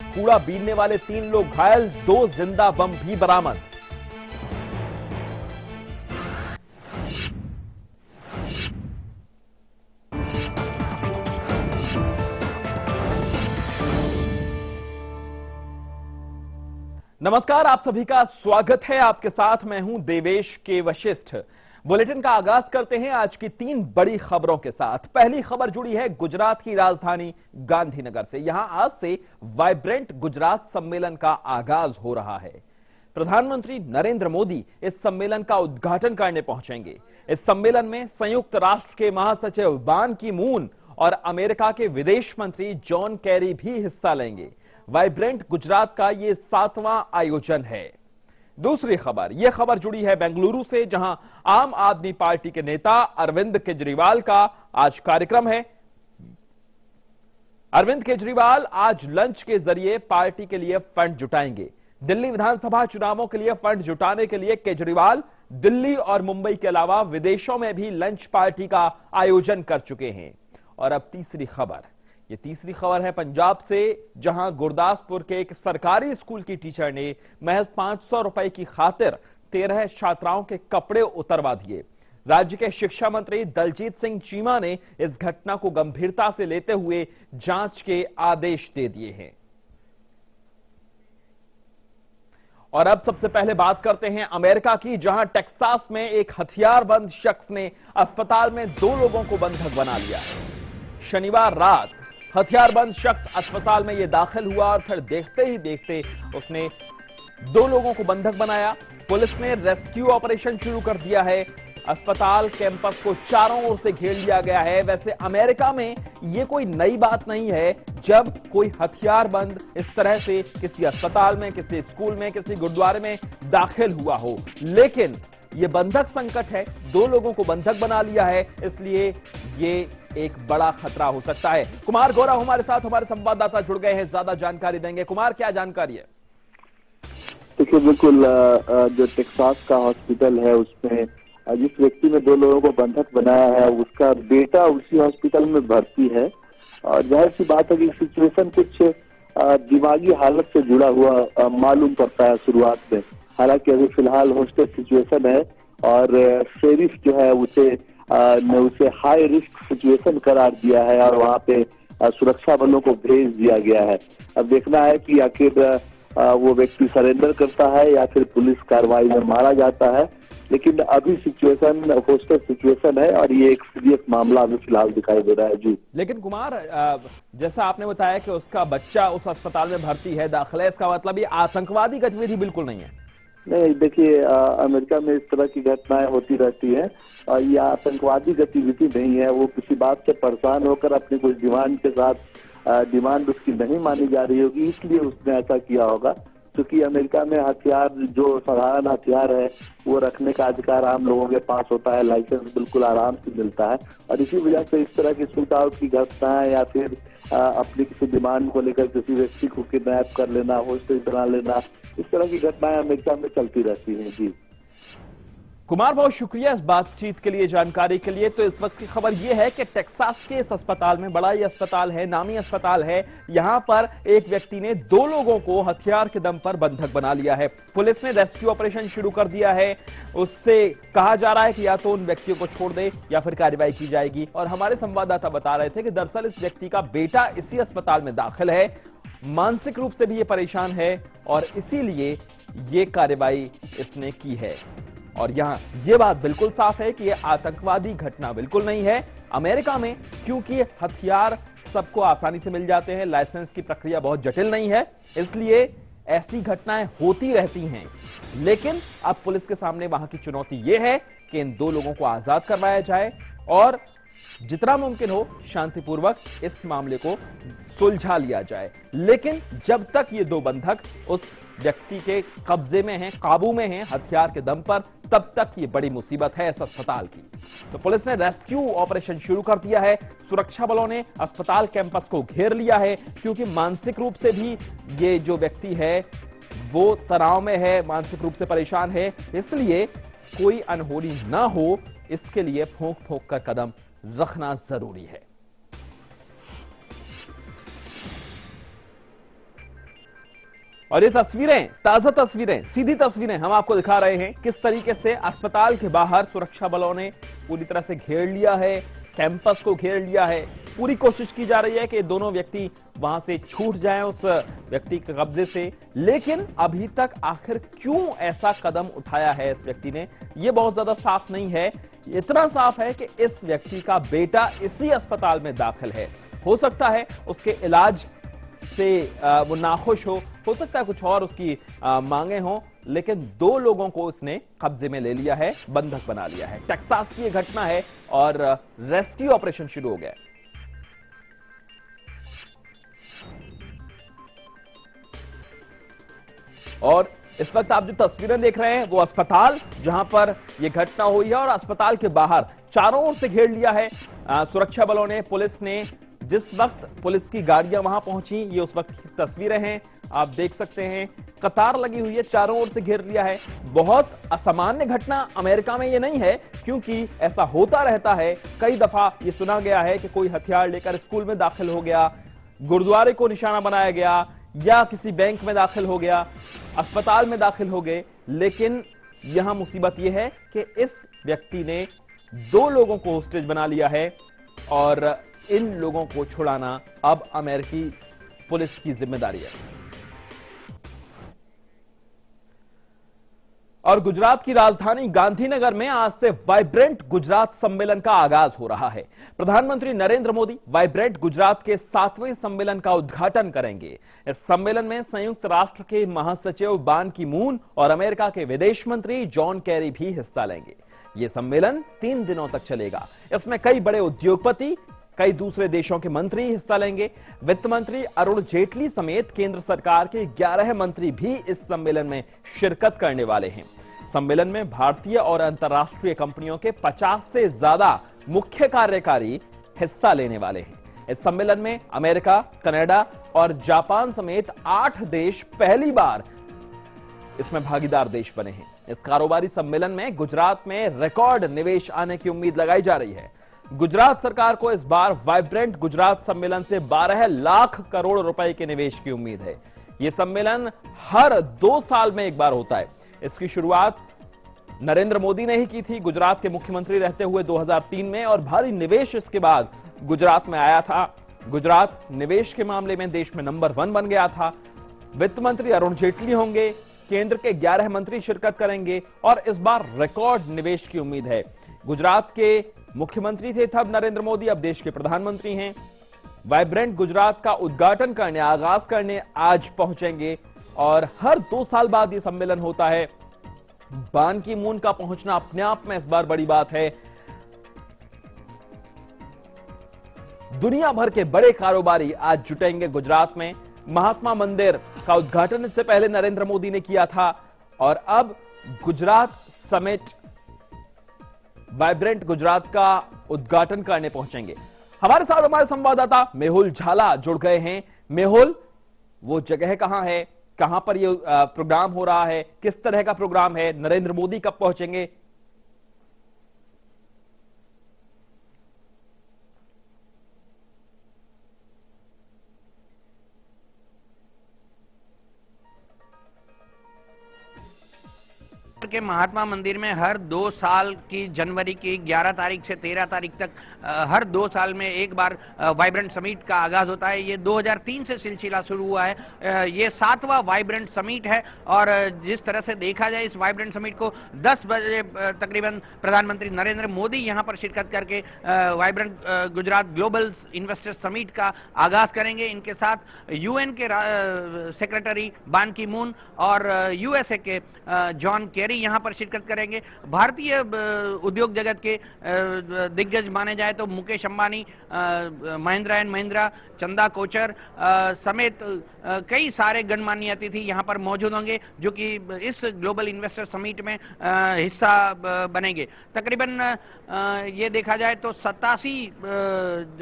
कूड़ा बीनने वाले 3 लोग घायल, 2 जिंदा बम भी बरामद। नमस्कार, आप सभी का स्वागत है। आपके साथ मैं हूं देवेश के वशिष्ठ। बुलेटिन का आगाज करते हैं आज की 3 बड़ी खबरों के साथ। पहली खबर जुड़ी है गुजरात की राजधानी गांधीनगर से। यहां आज से वाइब्रेंट गुजरात सम्मेलन का आगाज हो रहा है। प्रधानमंत्री नरेंद्र मोदी इस सम्मेलन का उद्घाटन करने पहुंचेंगे। इस सम्मेलन में संयुक्त राष्ट्र के महासचिव बान की मून और अमेरिका के विदेश मंत्री जॉन कैरी भी हिस्सा लेंगे। वाइब्रेंट गुजरात का यह 7वां आयोजन है। दूसरी खबर, यह खबर जुड़ी है बेंगलुरु से, जहां आम आदमी पार्टी के नेता अरविंद केजरीवाल का आज कार्यक्रम है। अरविंद केजरीवाल आज लंच के जरिए पार्टी के लिए फंड जुटाएंगे। दिल्ली विधानसभा चुनावों के लिए फंड जुटाने के लिए केजरीवाल दिल्ली और मुंबई के अलावा विदेशों में भी लंच पार्टी का आयोजन कर चुके हैं। और अब तीसरी खबर, ये तीसरी खबर है पंजाब से, जहां गुरदासपुर के एक सरकारी स्कूल की टीचर ने महज 500 रुपए की खातिर 13 छात्राओं के कपड़े उतरवा दिए। राज्य के शिक्षा मंत्री दलजीत सिंह चीमा ने इस घटना को गंभीरता से लेते हुए जांच के आदेश दे दिए हैं। और अब सबसे पहले बात करते हैं अमेरिका की, जहां टेक्सास में एक हथियारबंद शख्स ने अस्पताल में 2 लोगों को बंधक बना लिया है। शनिवार रात हथियारबंद शख्स अस्पताल में यह दाखिल हुआ और फिर देखते ही देखते उसने 2 लोगों को बंधक बनाया। पुलिस ने रेस्क्यू ऑपरेशन शुरू कर दिया है। अस्पताल कैंपस को चारों ओर से घेर लिया गया है। वैसे अमेरिका में यह कोई नई बात नहीं है जब कोई हथियारबंद इस तरह से किसी अस्पताल में, किसी स्कूल में, किसी गुरुद्वारे में दाखिल हुआ हो, लेकिन यह बंधक संकट है। 2 लोगों को बंधक बना लिया है, इसलिए ये एक बड़ा खतरा हो सकता है। कुमार गौरव हमारे साथ, हमारे संवाददाता जुड़ गए हैं, ज्यादा जानकारी देंगे। कुमार, क्या जानकारी है? देखिए, बिल्कुल जो टेक्सास का हॉस्पिटल है उसमें जिस व्यक्ति ने 2 लोगों को बंधक बनाया है उसका बेटा उसी हॉस्पिटल में भर्ती है। और जाहिर सी बात है कि सिचुएशन कुछ दिमागी हालत से जुड़ा हुआ मालूम पड़ता है शुरुआत में। हालांकि अभी फिलहाल हॉस्टेज सिचुएशन है और शेरिफ जो है ने उसे हाई रिस्क सिचुएशन करार दिया है और वहां पे सुरक्षा बलों को भेज दिया गया है। अब देखना है कि आखिर वो व्यक्ति सरेंडर करता है या फिर पुलिस कार्रवाई में मारा जाता है। लेकिन अभी सिचुएशन हॉस्टेज सिचुएशन है और ये एक सीरियस मामला अभी फिलहाल दिखाई दे रहा है। जी लेकिन कुमार, जैसा आपने बताया कि उसका बच्चा उस अस्पताल में भर्ती है, दाखिला है, इसका मतलब ये आतंकवादी गतिविधि बिल्कुल नहीं है। नहीं, देखिए, अमेरिका में इस तरह की घटनाएं होती रहती हैं और ये आतंकवादी गतिविधि नहीं है। वो किसी बात से परेशान होकर अपनी कुछ डिमांड के साथ डिमांड उसकी नहीं मानी जा रही होगी, इसलिए उसने ऐसा किया होगा। क्योंकि अमेरिका में हथियार, जो साधारण हथियार है, वो रखने का अधिकार आम लोगों के पास होता है, लाइसेंस बिल्कुल आराम से मिलता है। और इसी वजह से इस तरह की शूट आउट की घटनाएं या फिर अपनी किसी डिमांड को लेकर किसी व्यक्ति को किडनैप कर लेना, होस्टेज बना लेना, इस तरह की घटनाएं अमेरिका में चलती रहती हैं। जी कुमार, बहुत शुक्रिया इस बातचीत के लिए, जानकारी के लिए। तो इस वक्त की खबर यह है कि टेक्सास के इस अस्पताल में, बड़ा ही अस्पताल है, नामी अस्पताल है, यहां पर एक व्यक्ति ने 2 लोगों को हथियार के दम पर बंधक बना लिया है। पुलिस ने रेस्क्यू ऑपरेशन शुरू कर दिया है। उससे कहा जा रहा है कि या तो उन व्यक्तियों को छोड़ दे या फिर कार्रवाई की जाएगी। और हमारे संवाददाता बता रहे थे कि दरअसल इस व्यक्ति का बेटा इसी अस्पताल में दाखिल है, मानसिक रूप से भी ये परेशान है और इसीलिए ये कार्रवाई इसने की है। और यहां यह बात बिल्कुल साफ है कि यह आतंकवादी घटना बिल्कुल नहीं है। अमेरिका में क्योंकि हथियार सबको आसानी से मिल जाते हैं, लाइसेंस की प्रक्रिया बहुत जटिल नहीं है, इसलिए ऐसी घटनाएं होती रहती हैं। लेकिन अब पुलिस के सामने वहां की चुनौती यह है कि इन 2 लोगों को आजाद करवाया जाए और जितना मुमकिन हो शांतिपूर्वक इस मामले को सुलझा लिया जाए। लेकिन जब तक ये 2 बंधक उस व्यक्ति के कब्जे में हैं, काबू में हैं हथियार के दम पर, तब तक ये बड़ी मुसीबत है इस अस्पताल की। तो पुलिस ने रेस्क्यू ऑपरेशन शुरू कर दिया है। सुरक्षा बलों ने अस्पताल कैंपस को घेर लिया है, क्योंकि मानसिक रूप से भी ये जो व्यक्ति है वो तनाव में है, मानसिक रूप से परेशान है, इसलिए कोई अनहोनी ना हो इसके लिए फूंक फूंक कर कदम रखना जरूरी है। और ये तस्वीरें, ताजा तस्वीरें, सीधी तस्वीरें हम आपको दिखा रहे हैं किस तरीके से अस्पताल के बाहर सुरक्षा बलों ने पूरी तरह से घेर लिया है, कैंपस को घेर लिया है। पूरी कोशिश की जा रही है कि दोनों व्यक्ति वहां से छूट जाएं उस व्यक्ति के कब्जे से, लेकिन अभी तक आखिर क्यों ऐसा कदम उठाया है इस व्यक्ति ने, यह बहुत ज्यादा साफ नहीं है। इतना साफ है कि इस व्यक्ति का बेटा इसी अस्पताल में दाखिल है। हो सकता है उसके इलाज से वो नाखुश हो सकता है कुछ और उसकी मांगे हों, लेकिन दो लोगों को उसने कब्जे में ले लिया है, बंधक बना लिया है। टेक्सास की यह घटना है और रेस्क्यू ऑपरेशन शुरू हो गया। और इस वक्त आप जो तस्वीरें देख रहे हैं वो अस्पताल जहां पर यह घटना हुई है, और अस्पताल के बाहर चारों ओर से घेर लिया है सुरक्षा बलों ने, पुलिस ने। जिस वक्त पुलिस की गाड़ियां वहां पहुंची, ये उस वक्त की तस्वीरें हैं, आप देख सकते हैं। कतार लगी हुई है, चारों ओर से घेर लिया है। बहुत असामान्य घटना अमेरिका में ये नहीं है, क्योंकि ऐसा होता रहता है। कई दफा ये सुना गया है कि कोई हथियार लेकर स्कूल में दाखिल हो गया, गुरुद्वारे को निशाना बनाया गया, या किसी बैंक में दाखिल हो गया, अस्पताल में दाखिल हो गए। लेकिन यहां मुसीबत यह है कि इस व्यक्ति ने दो लोगों को होस्टेज बना लिया है, और इन लोगों को छुड़ाना अब अमेरिकी पुलिस की जिम्मेदारी है। और गुजरात की राजधानी गांधीनगर में आज से वाइब्रेंट गुजरात सम्मेलन का आगाज हो रहा है। प्रधानमंत्री नरेंद्र मोदी वाइब्रेंट गुजरात के 7वें सम्मेलन का उद्घाटन करेंगे। इस सम्मेलन में संयुक्त राष्ट्र के महासचिव बान की मून और अमेरिका के विदेश मंत्री जॉन कैरी भी हिस्सा लेंगे। यह सम्मेलन 3 दिनों तक चलेगा। इसमें कई बड़े उद्योगपति, कई दूसरे देशों के मंत्री हिस्सा लेंगे। वित्त मंत्री अरुण जेटली समेत केंद्र सरकार के 11 मंत्री भी इस सम्मेलन में शिरकत करने वाले हैं। सम्मेलन में भारतीय और अंतर्राष्ट्रीय कंपनियों के 50 से ज्यादा मुख्य कार्यकारी हिस्सा लेने वाले हैं। इस सम्मेलन में अमेरिका, कनाडा और जापान समेत 8 देश पहली बार इसमें भागीदार देश बने हैं। इस कारोबारी सम्मेलन में गुजरात में रिकॉर्ड निवेश आने की उम्मीद लगाई जा रही है। गुजरात सरकार को इस बार वाइब्रेंट गुजरात सम्मेलन से 12 लाख करोड़ रुपए के निवेश की उम्मीद है। यह सम्मेलन हर 2 साल में एक बार होता है। इसकी शुरुआत नरेंद्र मोदी ने ही की थी, गुजरात के मुख्यमंत्री रहते हुए 2003 में, और भारी निवेश इसके बाद गुजरात में आया था। गुजरात निवेश के मामले में देश में नंबर 1 बन गया था। वित्त मंत्री अरुण जेटली होंगे, केंद्र के 11 मंत्री शिरकत करेंगे, और इस बार रिकॉर्ड निवेश की उम्मीद है। गुजरात के मुख्यमंत्री थे तब नरेंद्र मोदी, अब देश के प्रधानमंत्री हैं। वाइब्रेंट गुजरात का उद्घाटन करने, आगाज करने आज पहुंचेंगे, और हर 2 साल बाद यह सम्मेलन होता है। बान की मून का पहुंचना अपने आप में इस बार बड़ी बात है। दुनिया भर के बड़े कारोबारी आज जुटेंगे गुजरात में। महात्मा मंदिर का उद्घाटन इससे पहले नरेंद्र मोदी ने किया था, और अब गुजरात समिट, वाइब्रेंट गुजरात का उद्घाटन करने पहुंचेंगे। हमारे साथ हमारे संवाददाता मेहुल झाला जुड़ गए हैं। मेहुल, वो जगह कहां है, कहां पर ये प्रोग्राम हो रहा है, किस तरह का प्रोग्राम है, नरेंद्र मोदी कब पहुंचेंगे? के महात्मा मंदिर में हर 2 साल की जनवरी की 11 तारीख से 13 तारीख तक हर 2 साल में एक बार वाइब्रेंट समिट का आगाज होता है। ये 2003 से सिलसिला शुरू हुआ है। ये 7वां वाइब्रेंट समिट है, और जिस तरह से देखा जाए इस वाइब्रेंट समिट को 10 बजे तकरीबन प्रधानमंत्री नरेंद्र मोदी यहां पर शिरकत करके vibrant Gujarat global investor summit का आगाज करेंगे। इनके साथ यूएन के सेक्रेटरी बान की मून और यूएसए के जॉन कैरी यहां पर शिरकत करेंगे। भारतीय उद्योग जगत के दिग्गज माने जाए तो मुकेश अंबानी, महिंद्रा एंड महिंद्रा, चंदा कोचर समेत कई सारे गणमान्य अतिथि यहां पर मौजूद होंगे, जो कि इस ग्लोबल इन्वेस्टर समिट में हिस्सा बनेंगे। तकरीबन ये देखा जाए तो 87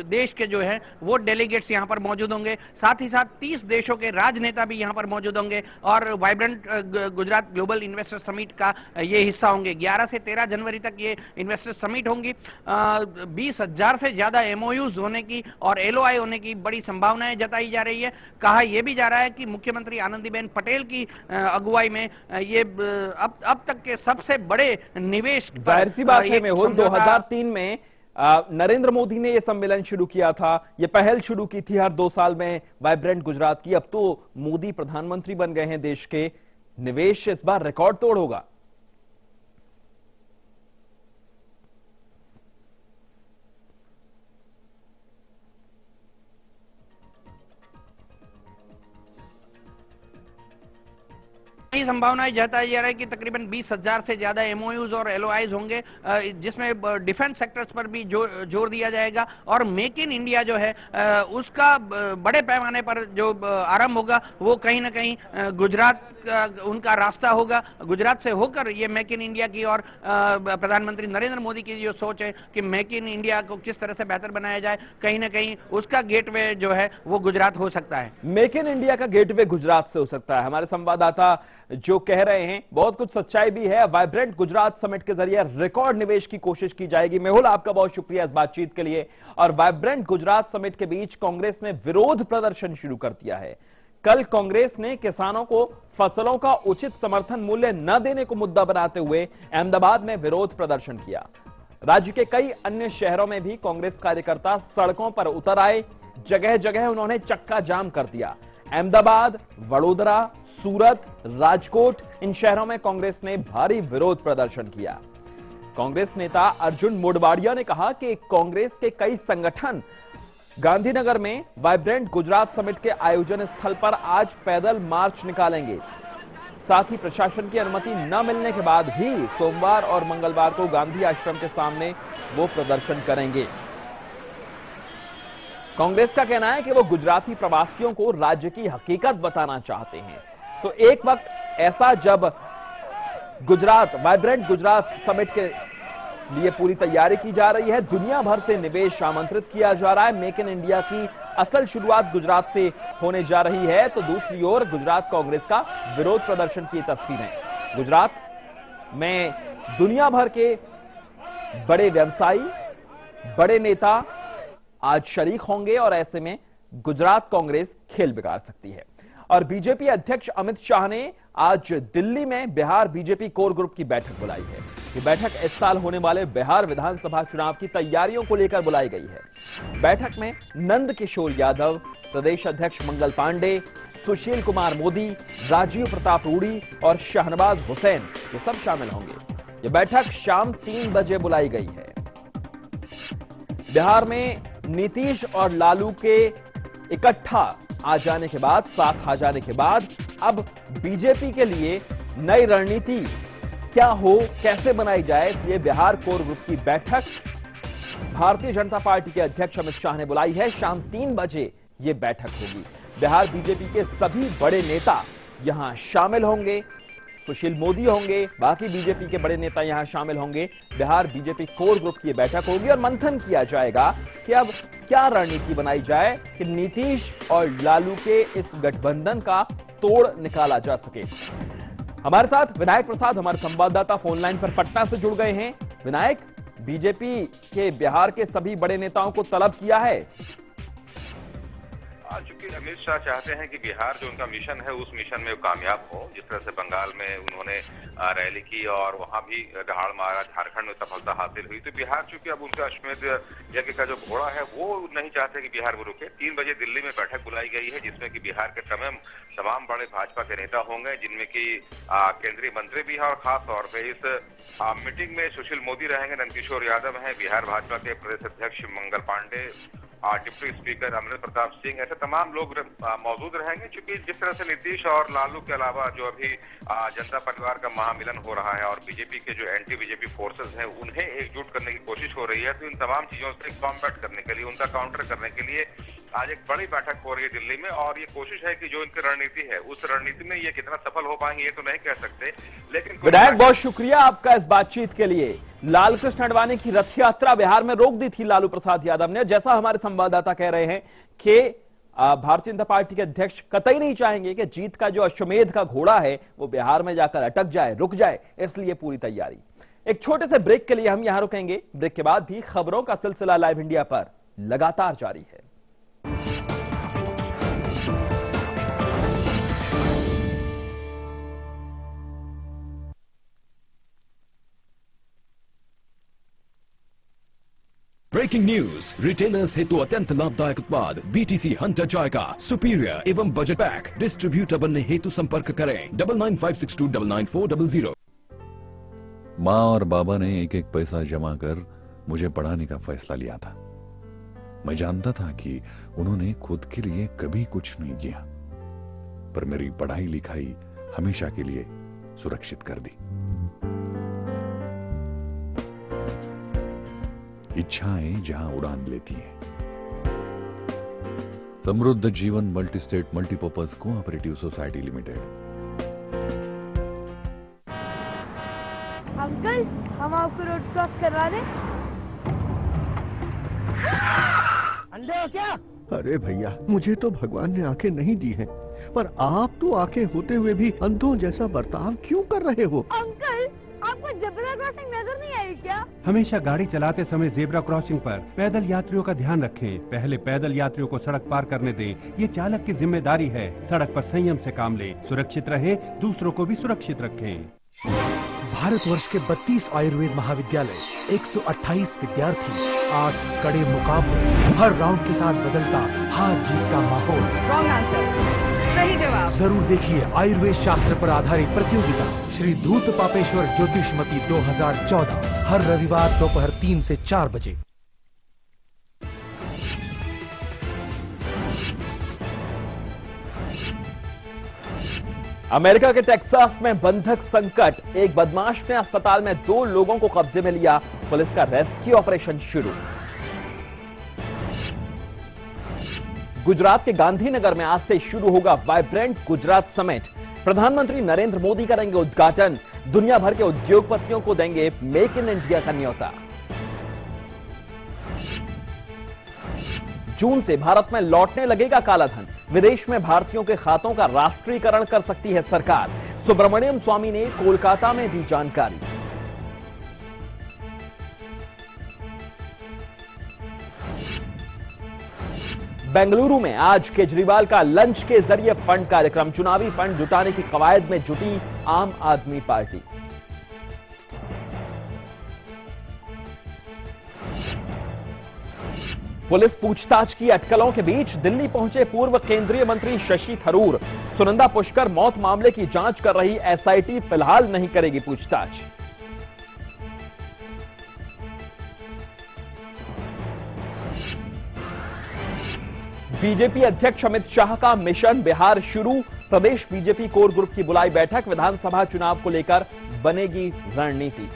देश के जो है वो डेलीगेट्स यहां पर मौजूद होंगे। साथ ही साथ 30 देशों के राजनेता भी यहां पर मौजूद होंगे, और vibrant Gujarat global investor summit का का ये हिस्सा होंगे। 11 से 13 जनवरी तक ये इन्वेस्टर समिट होंगी। 20,000 से ज्यादा एमओयूज होने की और एलओआई होने की बड़ी संभावनाएं जताई जा रही है। कहा यह भी जा रहा है कि मुख्यमंत्री आनंदीबेन पटेल की अगुवाई में ये अब तक के सबसे बड़े निवेश, जाहिर सी बात है मेहुल, 2003 में नरेंद्र मोदी ने यह सम्मेलन शुरू किया था, यह पहल शुरू की थी हर 2 साल में वाइब्रेंट गुजरात की। अब तो मोदी प्रधानमंत्री बन गए हैं देश के, निवेश इस बार रिकॉर्ड तोड़ होगा। संभावनाएं जताई जा रही है कि तकरीबन 20,000 से ज्यादा एमओयूज और एलओआईज होंगे, जिसमें डिफेंस सेक्टर्स पर भी जोर दिया जाएगा और मेक इन इंडिया जो है उसका बड़े पैमाने पर जो आरंभ होगा वो कहीं ना कहीं गुजरात उनका रास्ता होगा। गुजरात से होकर ये मेक इन इंडिया की और प्रधानमंत्री नरेंद्र मोदी की जो सोच है कि मेक इन इंडिया को किस तरह से बेहतर बनाया जाए, कहीं ना कहीं उसका गेटवे जो है वो गुजरात हो सकता है। मेक इन इंडिया का गेटवे गुजरात से हो सकता है। हमारे संवाददाता जो कह रहे हैं बहुत कुछ सच्चाई भी है। वाइब्रेंट गुजरात समिट के जरिए रिकॉर्ड निवेश की कोशिश की जाएगी। मेहुल, आपका बहुत शुक्रिया इस बातचीत के लिए। और वाइब्रेंट गुजरात समिट के बीच कांग्रेस ने विरोध प्रदर्शन शुरू कर दिया है। कल कांग्रेस ने किसानों को फसलों का उचित समर्थन मूल्य न देने को मुद्दा बनाते हुए अहमदाबाद में विरोध प्रदर्शन किया। राज्य के कई अन्य शहरों में भी कांग्रेस कार्यकर्ता सड़कों पर उतर आए। जगह जगह उन्होंने चक्का जाम कर दिया। अहमदाबाद, वडोदरा, सूरत, राजकोट, इन शहरों में कांग्रेस ने भारी विरोध प्रदर्शन किया। कांग्रेस नेता अर्जुन मोडवाडिया ने कहा कि कांग्रेस के कई संगठन गांधीनगर में वाइब्रेंट गुजरात समिट के आयोजन स्थल पर आज पैदल मार्च निकालेंगे। साथ ही प्रशासन की अनुमति न मिलने के बाद भी सोमवार और मंगलवार को गांधी आश्रम के सामने वो प्रदर्शन करेंगे। कांग्रेस का कहना है कि वो गुजराती प्रवासियों को राज्य की हकीकत बताना चाहते हैं। तो एक वक्त ऐसा जब वाइब्रेंट गुजरात समिट के लिए पूरी तैयारी की जा रही है, दुनिया भर से निवेश आमंत्रित किया जा रहा है, मेक इन इंडिया की असल शुरुआत गुजरात से होने जा रही है, तो दूसरी ओर गुजरात कांग्रेस का विरोध प्रदर्शन की तस्वीरें। गुजरात में दुनिया भर के बड़े व्यवसायी, बड़े नेता आज शरीक होंगे और ऐसे में गुजरात कांग्रेस खेल बिगाड़ सकती है। और बीजेपी अध्यक्ष अमित शाह ने आज दिल्ली में बिहार बीजेपी कोर ग्रुप की बैठक बुलाई है। ये बैठक इस साल होने वाले बिहार विधानसभा चुनाव की तैयारियों को लेकर बुलाई गई है। बैठक में नंद किशोर यादव, प्रदेश अध्यक्ष मंगल पांडे, सुशील कुमार मोदी, राजीव प्रताप रूडी और शहनवाज हुसैन ये सब शामिल होंगे। ये बैठक शाम 3 बजे बुलाई गई है। बिहार में नीतीश और लालू के इकट्ठा आ जाने के बाद, साथ आ जाने के बाद अब बीजेपी के लिए नई रणनीति क्या हो, कैसे बनाई जाए, इसलिए बिहार कोर ग्रुप की बैठक भारतीय जनता पार्टी के अध्यक्ष अमित शाह ने बुलाई है। शाम 3 बजे यह बैठक होगी। बिहार बीजेपी के सभी बड़े नेता यहां शामिल होंगे। सुशील मोदी होंगे, बाकी बीजेपी के बड़े नेता यहां शामिल होंगे। बिहार बीजेपी कोर ग्रुप की बैठक होगी और मंथन किया जाएगा कि अब क्या रणनीति बनाई जाए कि नीतीश और लालू के इस गठबंधन का तोड़ निकाला जा सके। हमारे साथ विनायक प्रसाद, हमारे संवाददाता, फोन लाइन पर पटना से जुड़ गए हैं। विनायक, बीजेपी के बिहार के सभी बड़े नेताओं को तलब किया है। चूंकि अमित शाह चाहते हैं कि बिहार जो उनका मिशन है उस मिशन में वो कामयाब हो, जिस तरह से बंगाल में उन्होंने रैली की और वहां भी दहाड़ मारा, झारखंड में सफलता हासिल हुई, तो बिहार चूंकि अब उनका अश्वमेध यज्ञ का जो घोड़ा है वो नहीं चाहते कि बिहार में रुके। 3 बजे दिल्ली में बैठक बुलाई गई है जिसमें कि बिहार के तमाम बड़े भाजपा के नेता होंगे, जिनमें कि केंद्रीय मंत्री भी हैं और खास तौर पर इस मीटिंग में सुशील मोदी रहेंगे, नंदकिशोर यादव हैं, बिहार भाजपा के प्रदेश अध्यक्ष मंगल पांडे, डिप्टी स्पीकर अमरेंद्र प्रताप सिंह, ऐसे तमाम लोग मौजूद रहेंगे। क्योंकि जिस तरह से नीतीश और लालू के अलावा जो अभी जनता परिवार का महामिलन हो रहा है और बीजेपी के जो एंटी बीजेपी फोर्सेस हैं उन्हें एकजुट करने की कोशिश हो रही है, तो इन तमाम चीजों से कॉम्बैट करने के लिए, उनका काउंटर करने के लिए आज एक बड़ी बैठक हो रही है दिल्ली में। और ये कोशिश है कि जो इनकी रणनीति है उस रणनीति में ये कितना सफल हो पाएंगे ये तो नहीं कह सकते, लेकिन विनायक बहुत शुक्रिया आपका इस बातचीत के लिए। लालकृष्ण आडवाणी की रथ यात्रा बिहार में रोक दी थी लालू प्रसाद यादव ने। जैसा हमारे संवाददाता कह रहे हैं कि भारतीय जनता पार्टी के अध्यक्ष कतई नहीं चाहेंगे कि जीत का जो अश्वमेध का घोड़ा है वो बिहार में जाकर अटक जाए, रुक जाए, इसलिए पूरी तैयारी। एक छोटे से ब्रेक के लिए हम यहां रुकेंगे। ब्रेक के बाद भी खबरों का सिलसिला लाइव इंडिया पर लगातार जारी है। ब्रेकिंग न्यूज, रिटेलर्स हेतु अत्यंत लाभदायक उत्पाद BTC हंटर जॉय का सुपीरियर एवं बजट पैक डिस्ट्रीब्यूटर बनने हेतु संपर्क करें 9956299400। माँ और बाबा ने एक एक पैसा जमा कर मुझे पढ़ाने का फैसला लिया था। मैं जानता था कि उन्होंने खुद के लिए कभी कुछ नहीं किया, पर मेरी पढ़ाई लिखाई हमेशा के लिए सुरक्षित कर दी। इच्छाएं जहां उड़ान लेती हैं। समृद्ध जीवन multi state multipurpose cooperative society limited. Uncle, हम आपको रोड क्रॉस करवा दें? अंधे हो क्या? अरे भैया, मुझे तो भगवान ने आंखें नहीं दी हैं, पर आप तो आंखें होते हुए भी अंधों जैसा बर्ताव क्यों कर रहे हो? अंकल, आपको जेब्रा क्रॉसिंग नजर नहीं आई क्या? हमेशा गाड़ी चलाते समय जेब्रा क्रॉसिंग पर पैदल यात्रियों का ध्यान रखें। पहले पैदल यात्रियों को सड़क पार करने दें, ये चालक की जिम्मेदारी है। सड़क पर संयम से काम लें, सुरक्षित रहें, दूसरों को भी सुरक्षित रखें। भारतवर्ष के 32 आयुर्वेद महाविद्यालय, 128 विद्यार्थी, 8 कड़े मुकाबले, हर राउंड के साथ बदलता हार जीत का माहौल। रॉन्ग आंसर, सही जवाब। जरूर देखिए आयुर्वेद शास्त्र पर आधारित प्रतियोगिता श्री धूत पापेश्वर ज्योतिषमती 2014 हर रविवार दोपहर 3 से 4 बजे। अमेरिका के टेक्सास में बंधक संकट। एक बदमाश ने अस्पताल में 2 लोगों को कब्जे में लिया। पुलिस का रेस्क्यू ऑपरेशन शुरू। गुजरात के गांधीनगर में आज से शुरू होगा वाइब्रेंट गुजरात समिट। प्रधानमंत्री नरेंद्र मोदी करेंगे उद्घाटन। दुनिया भर के उद्योगपतियों को देंगे मेक इन इंडिया का न्योता। जून से भारत में लौटने लगेगा कालाधन। विदेश में भारतीयों के खातों का राष्ट्रीयकरण कर सकती है सरकार। सुब्रमण्यम स्वामी ने कोलकाता में दी जानकारी। बेंगलुरु में आज केजरीवाल का लंच के जरिए फंड कार्यक्रम। चुनावी फंड जुटाने की कवायद में जुटी आम आदमी पार्टी। पुलिस पूछताछ की अटकलों के बीच दिल्ली पहुंचे पूर्व केंद्रीय मंत्री शशि थरूर। सुनंदा पुष्कर मौत मामले की जांच कर रही एसआईटी फिलहाल नहीं करेगी पूछताछ। बीजेपी अध्यक्ष अमित शाह का मिशन बिहार शुरू। प्रदेश बीजेपी कोर ग्रुप की बुलाई बैठक। विधानसभा चुनाव को लेकर बनेगी रणनीति।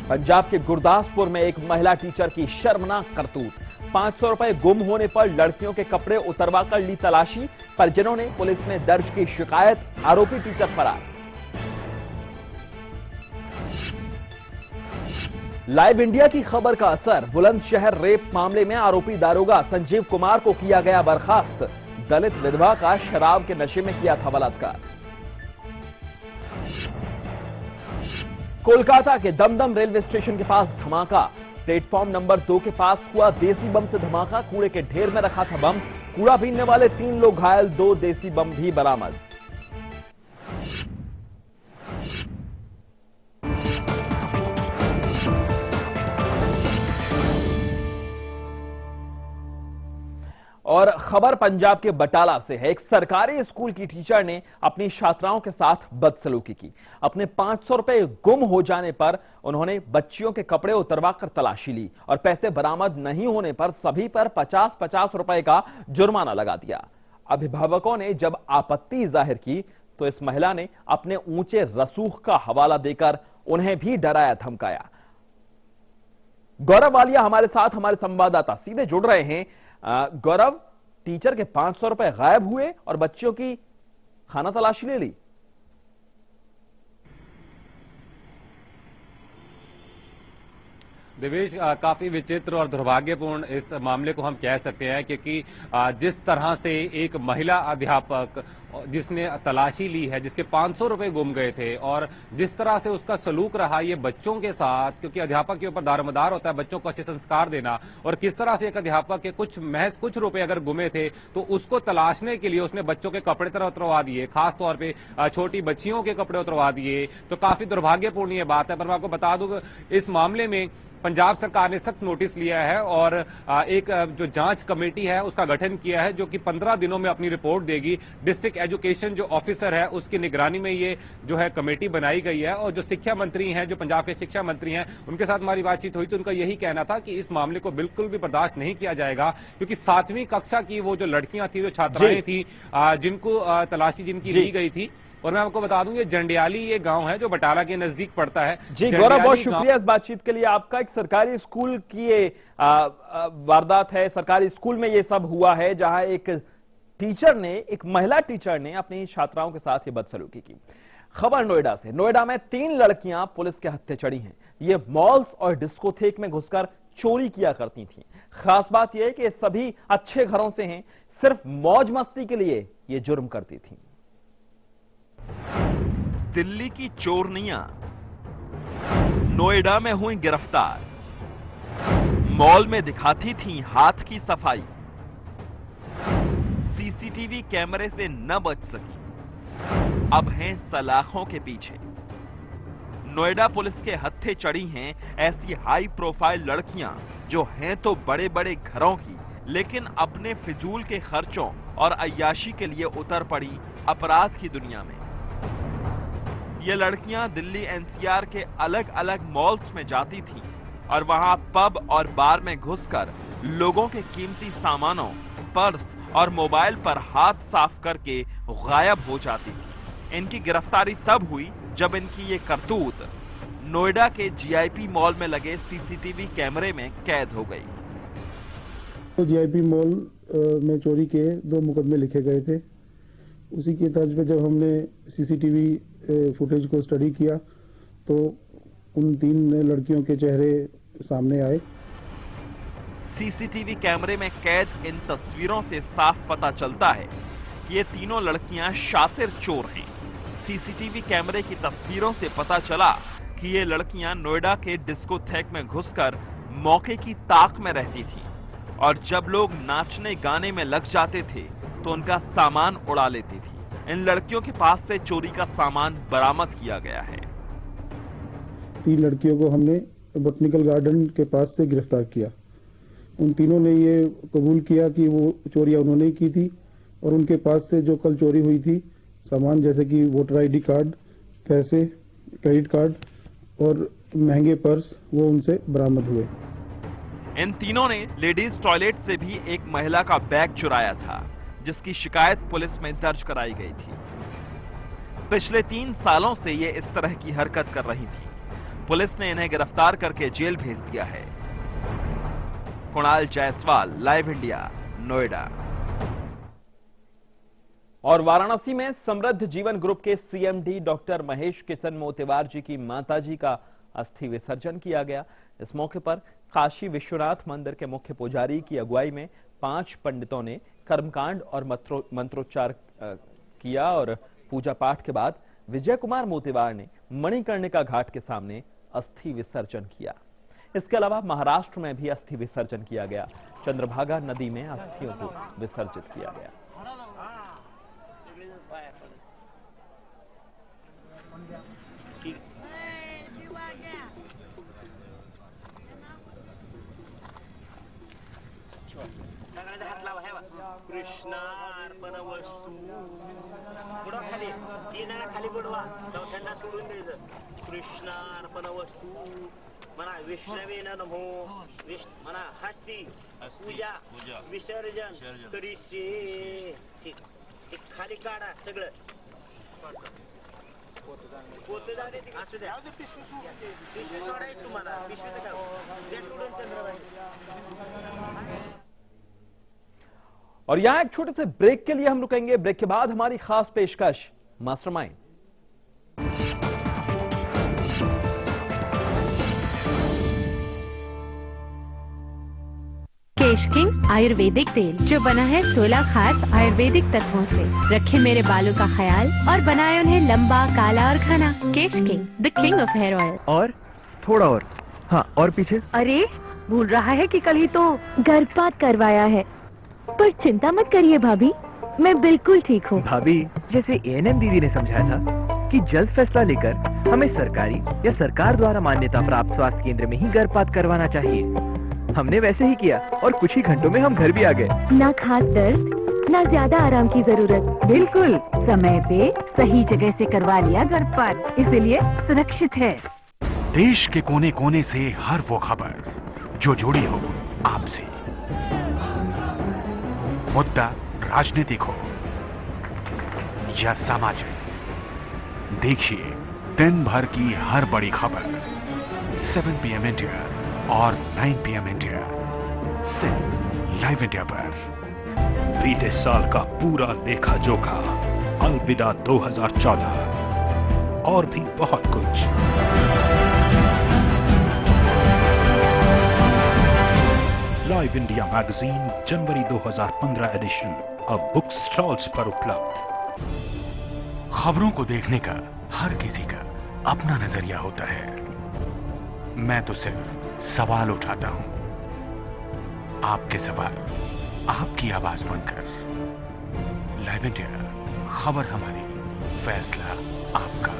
पंजाब के गुरदासपुर में एक महिला टीचर की शर्मनाक करतूत। 500 रुपए गुम होने पर लड़कियों के कपड़े उतरवाकर ली तलाशी। परिजनों ने पुलिस में दर्ज की शिकायत। आरोपी टीचर फरार। लाइव इंडिया की खबर का असर। बुलंदशहर रेप मामले में आरोपी दारोगा संजीव कुमार को किया गया बर्खास्त। दलित विधवा का शराब के नशे में किया था बलात्कार। कोलकाता के दमदम रेलवे स्टेशन के पास धमाका। प्लेटफॉर्म नंबर 2 के पास हुआ देसी बम से धमाका। कूड़े के ढेर में रखा था बम। कूड़ा बीनने वाले 3 लोग घायल, 2 देसी बम भी बरामद। और खबर पंजाब के बटाला से है। एक सरकारी स्कूल की टीचर ने अपनी छात्राओं के साथ बदसलूकी की। अपने 500 रुपए गुम हो जाने पर उन्होंने बच्चियों के कपड़े उतरवाकर तलाशी ली और पैसे बरामद नहीं होने पर सभी पर 50-50 रुपए का जुर्माना लगा दिया। अभिभावकों ने जब आपत्ति जाहिर की तो इस महिला ने अपने ऊंचे रसूख का हवाला देकर उन्हें भी डराया धमकाया। गौरव वालिया हमारे साथ, हमारे संवाददाता सीधे जुड़ रहे हैं। गौरव, टीचर के 500 रुपए गायब हुए और बच्चियों की खाना तलाशी ले ली। देवेश, काफी विचित्र और दुर्भाग्यपूर्ण इस मामले को हम कह सकते हैं, क्योंकि जिस तरह से एक महिला अध्यापक जिसने तलाशी ली है, जिसके 500 रुपए गुम गए थे, और जिस तरह से उसका सलूक रहा ये बच्चों के साथ, क्योंकि अध्यापक के ऊपर दारोमदार होता है बच्चों को अच्छे संस्कार देना, और किस तरह से एक अध्यापक के महज कुछ रुपए अगर गुमे थे तो उसको तलाशने के लिए उसने बच्चों के कपड़े तरह उतरवा दिए, खासतौर पे छोटी बच्चियों के कपड़े उतरवा दिए। तो काफी दुर्भाग्यपूर्ण ये बात है। पर मैं आपको बता दूं इस मामले में पंजाब सरकार ने सख्त नोटिस लिया है और एक जो जांच कमेटी है उसका गठन किया है, जो कि 15 दिनों में अपनी रिपोर्ट देगी। डिस्ट्रिक्ट एजुकेशन जो ऑफिसर है उसकी निगरानी में ये जो है कमेटी बनाई गई है। और जो शिक्षा मंत्री हैं, जो पंजाब के शिक्षा मंत्री हैं, उनके साथ हमारी बातचीत हुई तो उनका यही कहना था कि इस मामले को बिल्कुल भी बर्दाश्त नहीं किया जाएगा, क्योंकि 7वीं कक्षा की वो जो लड़कियां थी, जो छात्राएं थी, जिनको तलाशी जिनकी ली गई थी। और मैं आपको बता दूं ये जंडियाली ये गांव है जो बटाला के नजदीक पड़ता है। जी गौरव, बहुत शुक्रिया इस बातचीत के लिए आपका। एक सरकारी स्कूल की ये वारदात है, सरकारी स्कूल में ये सब हुआ है, जहां एक टीचर ने, एक महिला टीचर ने अपनी छात्राओं के साथ ये बदसलूकी की। खबर नोएडा से। नोएडा में 3 लड़कियां पुलिस के हत्थे चढ़ी हैं। ये मॉल्स और डिस्कोथेक में घुसकर चोरी किया करती थीं। खास बात यह है कि सभी अच्छे घरों से हैं, सिर्फ मौज मस्ती के लिए ये जुर्म करती थीं। दिल्ली की चोरनियां नोएडा में हुई गिरफ्तार। मॉल में दिखाती थीं हाथ की सफाई, सीसीटीवी कैमरे से न बच सकी, अब हैं सलाखों के पीछे। नोएडा पुलिस के हत्थे चढ़ी हैं ऐसी हाई प्रोफाइल लड़कियां जो हैं तो बड़े बड़े घरों की, लेकिन अपने फिजूल के खर्चों और अय्याशी के लिए उतर पड़ी अपराध की दुनिया में। ये लड़कियां दिल्ली एनसीआर के अलग अलग मॉल्स में जाती थीं और वहां पब और बार में घुसकर लोगों के कीमती सामानों, पर्स और मोबाइल पर हाथ साफ करके गायब हो जाती थी। इनकी गिरफ्तारी तब हुई जब इनकी ये करतूत नोएडा के जीआईपी मॉल में लगे सीसीटीवी कैमरे में कैद हो गई। तो जीआईपी मॉल में चोरी के 2 मुकदमे लिखे गए थे। उसी की तर्ज पे जब हमने सीसीटीवी फुटेज को स्टडी किया तो उन 3 लड़कियों के चेहरे सामने आए। सीसीटीवी कैमरे में कैद इन तस्वीरों से साफ पता चलता है कि ये तीनों लड़कियां शातिर चोर हैं। सीसीटीवी कैमरे की तस्वीरों से पता चला कि ये लड़कियां नोएडा के डिस्कोथेक में घुसकर मौके की ताक में रहती थीं और जब लोग नाचने गाने में लग जाते थे तो उनका सामान उड़ा लेती थी। इन लड़कियों के पास से चोरी का सामान बरामद किया गया है। 3 लड़कियों को हमने बॉटनिकल गार्डन के पास से गिरफ्तार किया। उन तीनों ने ये कबूल किया कि वो चोरियां उन्होंने की थी और उनके पास से जो कल चोरी हुई थी सामान, जैसे कि वोटर आईडी कार्ड, पैसे, क्रेडिट कार्ड और महंगे पर्स, वो उनसे बरामद हुए। इन तीनों ने लेडीज टॉयलेट से भी एक महिला का बैग चुराया था, जिसकी शिकायत पुलिस में दर्ज कराई गई थी। पिछले 3 सालों से ये इस तरह की हरकत कर रही थी। पुलिस ने इन्हें गिरफ्तार करके जेल भेज दिया है। Kunal Jaiswal, live India, Noida. और वाराणसी में समृद्ध जीवन ग्रुप के सीएमडी डॉक्टर महेश किशन मोतेवार जी की माताजी का अस्थि विसर्जन किया गया। इस मौके पर काशी विश्वनाथ मंदिर के मुख्य पुजारी की अगुवाई में 5 पंडितों ने कर्मकांड और मंत्रोच्चार किया और पूजा पाठ के बाद विजय कुमार मोतेवार ने मणिकर्णिका घाट के सामने अस्थि विसर्जन किया। इसके अलावा महाराष्ट्र में भी अस्थि विसर्जन किया गया। चंद्रभागा नदी में अस्थियों को विसर्जित किया गया। कृष्णार्पण वस्तू बुडवा खाली तीनला खाली बुडवा चौथ्यांदा सोडून द्यायचं। कृष्णार्पण वस्तू म्हणा विष्णवे नमो म्हणा हस्ती पूजा विसर्जन करीशे। ठीक खाली काढा सगळं पोते जाणे असू द्या। पिशवी सोडायची तुम्हाला, पिशवी जे सोडून चंद्रबाई। और यहां एक छोटे से ब्रेक के लिए हम रुकेंगे। ब्रेक के बाद हमारी खास पेशकश मास्टरमाइंड। केश किंग आयुर्वेदिक तेल जो बना है 16 खास आयुर्वेदिक तत्वों से। रखे मेरे बालों का ख्याल और बनाए उन्हें लंबा, काला और घना। Kesh king, the king of hair oil. और थोड़ा और, हाँ और पीछे। अरे भूल रहा है कि कल ही तो गर्भपात करवाया है। पर चिंता मत करिए भाभी, मैं बिल्कुल ठीक हूँ। भाभी, जैसे एएनएम दीदी ने समझाया था कि जल्द फैसला लेकर हमें सरकारी या सरकार द्वारा मान्यता प्राप्त स्वास्थ्य केंद्र में ही गर्भपात करवाना चाहिए। हमने वैसे ही किया और कुछ ही घंटों में हम घर भी आ गए। ना खास दर्द, ना ज्यादा आराम की जरूरत। बिल्कुल समय पे सही जगह से करवा लिया गर्भपात, इसलिए सुरक्षित है। देश के कोने कोने से हर वो खबर जो जुड़ी हो आपसे, मुद्दा राजनीतिक हो या सामाजिक, देखिए दिन भर की हर बड़ी खबर 7 PM इंडिया और 9 PM इंडिया सिर्फ लाइव इंडिया पर। बीते साल का पूरा लेखा जोखा, अलविदा 2014 और भी बहुत कुछ। लाइव इंडिया मैगजीन जनवरी 2015 एडिशन अब बुक स्टॉल्स पर उपलब्ध। खबरों को देखने का हर किसी का अपना नजरिया होता है। मैं तो सिर्फ सवाल उठाता हूं, आपके सवाल आपकी आवाज बनकर। लाइव इंडिया, खबर हमारी, फैसला आपका।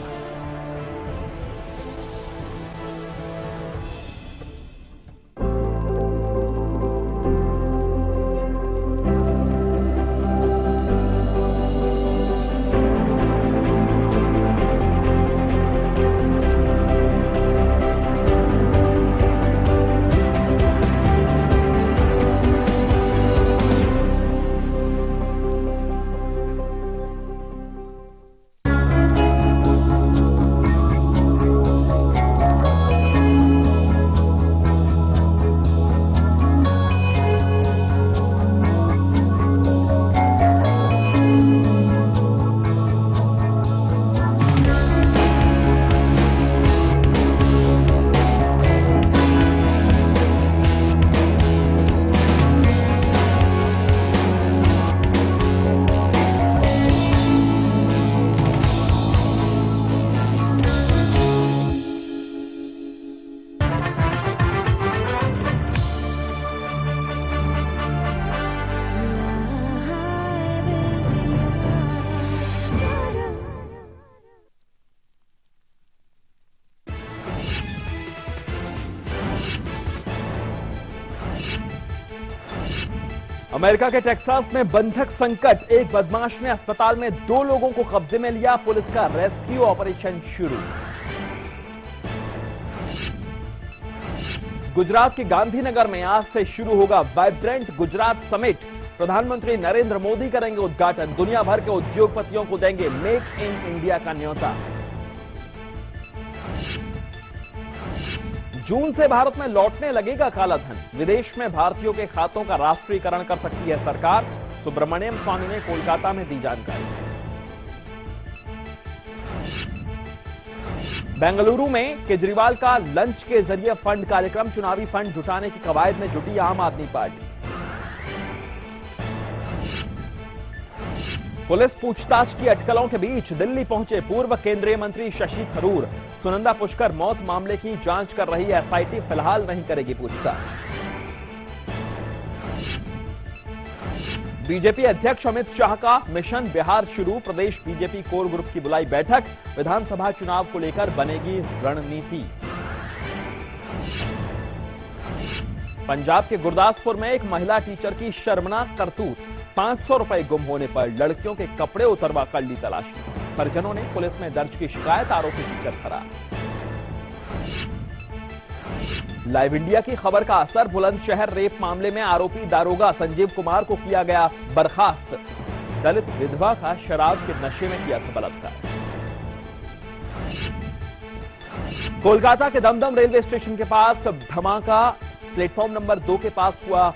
अमेरिका के टेक्सास में बंधक संकट। एक बदमाश ने अस्पताल में 2 लोगों को कब्जे में लिया। पुलिस का रेस्क्यू ऑपरेशन शुरू। गुजरात के गांधीनगर में आज से शुरू होगा वाइब्रेंट गुजरात समिट। प्रधानमंत्री नरेंद्र मोदी करेंगे उद्घाटन। दुनिया भर के उद्योगपतियों को देंगे मेक इन इंडिया का न्योता। जून से भारत में लौटने लगेगा काला धन। विदेश में भारतीयों के खातों का राष्ट्रीयकरण कर सकती है सरकार। सुब्रमण्यम स्वामी ने कोलकाता में दी जानकारी। बेंगलुरु में केजरीवाल का लंच के जरिए फंड कार्यक्रम। चुनावी फंड जुटाने की कवायद में जुटी आम आदमी पार्टी। पुलिस पूछताछ की अटकलों के बीच दिल्ली पहुंचे पूर्व केंद्रीय मंत्री शशि थरूर। सुनंदा पुष्कर मौत मामले की जांच कर रही एसआईटी फिलहाल नहीं करेगी पूछताछ। बीजेपी अध्यक्ष अमित शाह का मिशन बिहार शुरू। प्रदेश बीजेपी कोर ग्रुप की बुलाई बैठक। विधानसभा चुनाव को लेकर बनेगी रणनीति। पंजाब के गुरदासपुर में एक महिला टीचर की शर्मनाक करतूत। 500 रुपए गुम होने पर लड़कियों के कपड़े उतरवा कर ली तलाशी। परिजनों ने पुलिस में दर्ज की शिकायत। आरोपी टीचर फरार। लाइव इंडिया की खबर का असर। बुलंदशहर रेप मामले में आरोपी दारोगा संजीव कुमार को किया गया बर्खास्त। दलित विधवा का शराब के नशे में किया था बलात्कार। कोलकाता के दमदम रेलवे स्टेशन के पास धमाका। प्लेटफॉर्म नंबर 2 के पास हुआ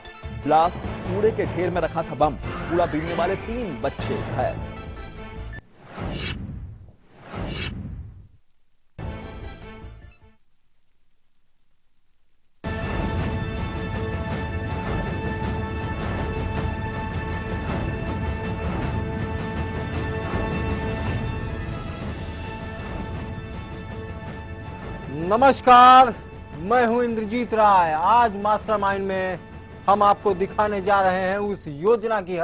ब्लास्ट। कूड़े के ढेर में रखा था बम। कूड़ा बीनने वाले 3 बच्चे घायल। नमस्कार, मैं हूं इंद्रजीत राय। आज मास्टरमाइंड में हम आपको दिखाने जा रहे हैं उस योजना की